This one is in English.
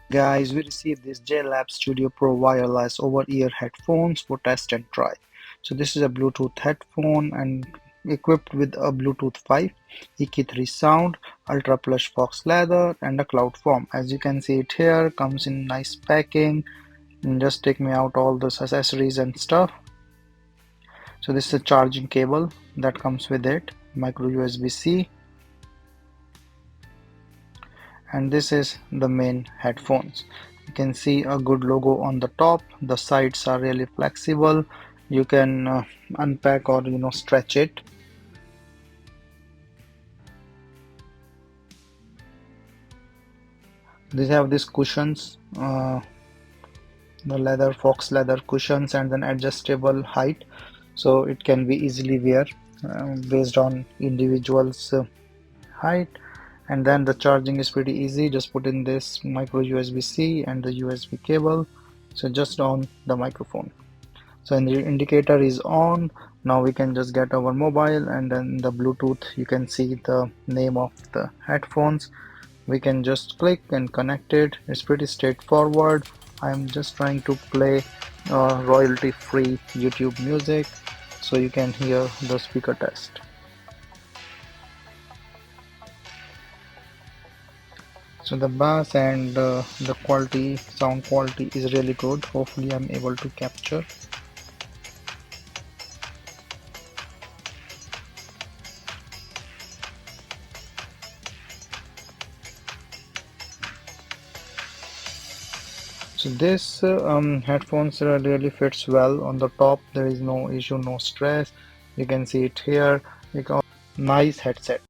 Guys, we received this JLab Studio Pro wireless over-ear headphones for test and try. So this is a Bluetooth headphone and equipped with a Bluetooth 5, EQ3 sound, Ultra-Plush Fox leather and a cloud form. As you can see it here, comes in nice packing. And just take me out all those accessories and stuff. So this is a charging cable that comes with it, micro USB-C, and this is the main headphones. You can see a good logo on the top. The sides are really flexible. You can unpack or stretch it. These have these cushions, the leather fox leather cushions, and an adjustable height, so it can be easily wear based on individual's height. And then the charging is pretty easy. Just put in this micro USB-C and the USB cable. So just on the microphone. So the indicator is on. Now we can just get our mobile, and then the Bluetooth, you can see the name of the headphones. We can just click and connect it. It's pretty straightforward. I'm just trying to play royalty-free YouTube music so you can hear the speaker test. So the bass and the quality, sound quality is really good. Hopefully I'm able to capture. So this headphones really fits well on the top. There is no issue, no stress. You can see it here. Nice headset.